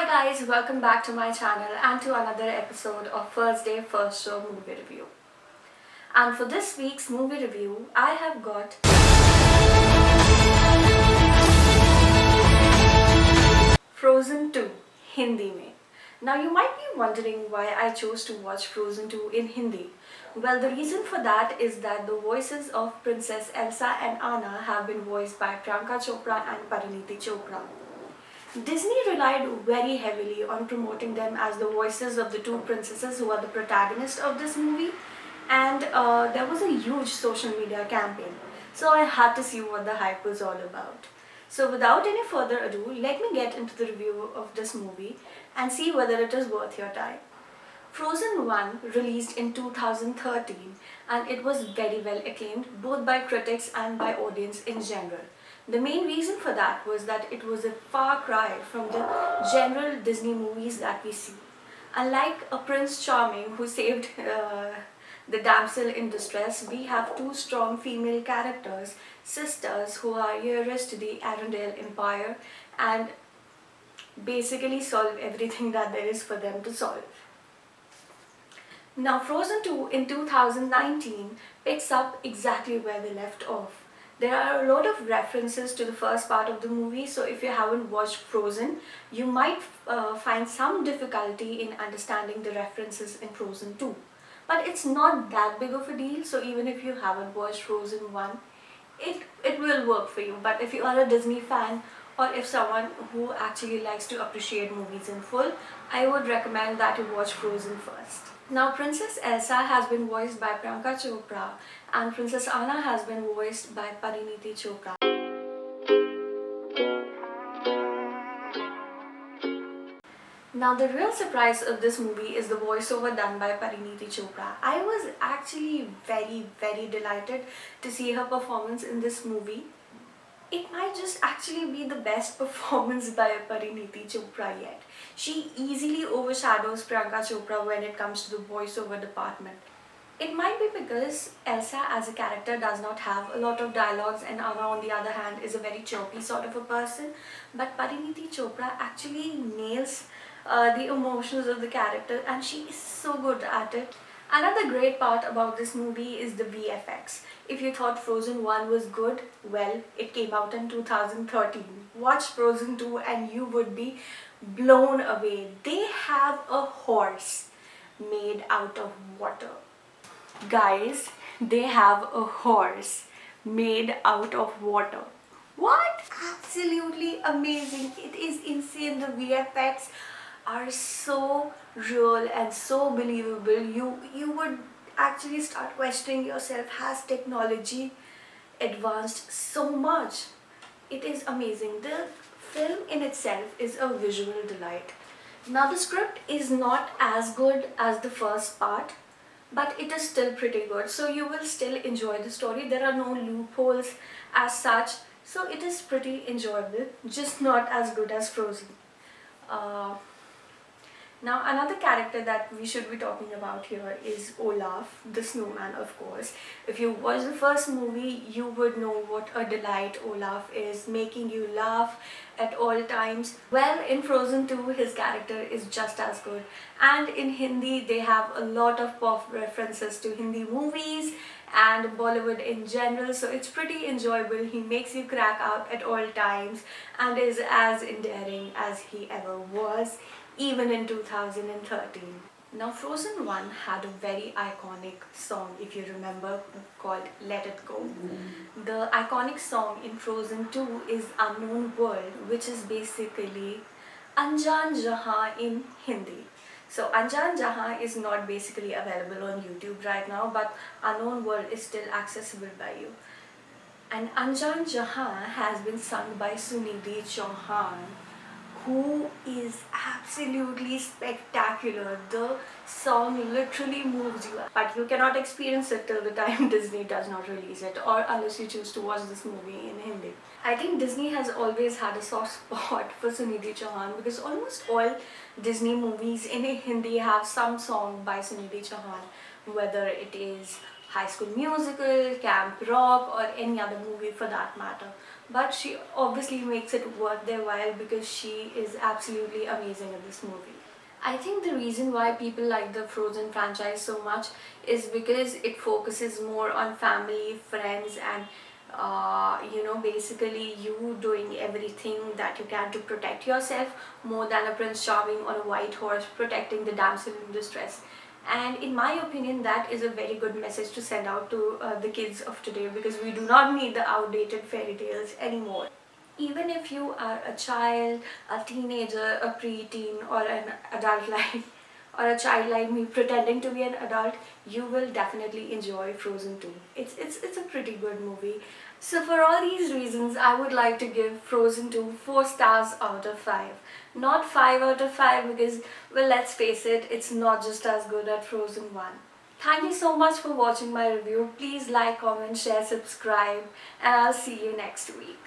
guys, welcome back to my channel and to another episode of First Day First Show movie review. And for this week's movie review, I have got Frozen 2 Hindi mein. Now you might be wondering why I chose to watch Frozen 2 in Hindi. Well, the reason for that is that the voices of Princess Elsa and Anna have been voiced by Priyanka Chopra and Parineeti Chopra. Disney relied very heavily on promoting them as the voices of the two princesses who are the protagonists of this movie, and there was a huge social media campaign. So I had to see what the hype was all about. So without any further ado, let me get into the review of this movie and see whether it is worth your time. Frozen 1 released in 2013 and it was very well acclaimed both by critics and by audience in general. The main reason for that was that it was a far cry from the general Disney movies that we see. Unlike a Prince Charming who saved the damsel in distress, we have two strong female characters, sisters who are heirs to the Arendelle Empire and basically solve everything that there is for them to solve. Now Frozen 2 in 2019 picks up exactly where they left off. There are a lot of references to the first part of the movie, so if you haven't watched Frozen, you might find some difficulty in understanding the references in Frozen 2. But it's not that big of a deal, so even if you haven't watched Frozen 1, it will work for you. But if you are a Disney fan or if someone who actually likes to appreciate movies in full, I would recommend that you watch Frozen first. Now Princess Elsa has been voiced by Priyanka Chopra and Princess Anna has been voiced by Parineeti Chopra. Now the real surprise of this movie is the voiceover done by Parineeti Chopra. I was actually very delighted to see her performance in this movie. It might just actually be the best performance by Parineeti Chopra yet. She easily overshadows Priyanka Chopra when it comes to the voiceover department. It might be because Elsa as a character does not have a lot of dialogues and Anna on the other hand is a very chirpy sort of a person, but Parineeti Chopra actually nails the emotions of the character and she is so good at it. Another great part about this movie is the VFX. If you thought Frozen 1 was good, well, it came out in 2013. Watch Frozen 2 and you would be blown away. They have a horse made out of water. Guys, they have a horse made out of water. What? Absolutely amazing. It is insane. The VFX are so real and so believable. You would actually start questioning yourself, has technology advanced so much? It is amazing. The film in itself is a visual delight. Now the script is not as good as the first part, but it is still pretty good, so you will still enjoy the story. There are no loopholes as such, so it is pretty enjoyable, just not as good as Frozen. Now another character that we should be talking about here is Olaf, the snowman, of course. If you watch the first movie, you would know what a delight Olaf is, making you laugh at all times. Well, in Frozen 2, his character is just as good. And in Hindi, they have a lot of pop references to Hindi movies and Bollywood in general, so it's pretty enjoyable. He makes you crack up at all times and is as endearing as he ever was, even in 2013. Now Frozen 1 had a very iconic song, if you remember, called Let It Go. The iconic song in Frozen 2 is Unknown World, which is basically Anjan Jahan in Hindi. So Anjan Jahan is not basically available on YouTube right now, but Unknown World is still accessible by you. And Anjan Jahan has been sung by Sunidhi Chauhan, who is absolutely spectacular. The song literally moves you, but you cannot experience it till the time Disney does not release it, or unless you choose to watch this movie in Hindi. I think Disney has always had a soft spot for Sunidhi Chauhan because almost all Disney movies in Hindi have some song by Sunidhi Chauhan, whether it is High School Musical, Camp Rock, or any other movie for that matter. but she obviously makes it worth their while because she is absolutely amazing in this movie. I think the reason why people like the Frozen franchise so much is because it focuses more on family, friends, and basically you doing everything that you can to protect yourself more than a Prince Charming on a white horse protecting the damsel in distress. And in my opinion, that is a very good message to send out to the kids of today, because we do not need the outdated fairy tales anymore. Even if you are a child, a teenager, a preteen, or an adult like, or a child like me pretending to be an adult, you will definitely enjoy Frozen 2. It's a pretty good movie. So for all these reasons, I would like to give Frozen 2 4 stars out of 5. Not 5 out of 5 because, well, let's face it, it's not just as good as Frozen 1. Thank you so much for watching my review. Please like, comment, share, subscribe, and I'll see you next week.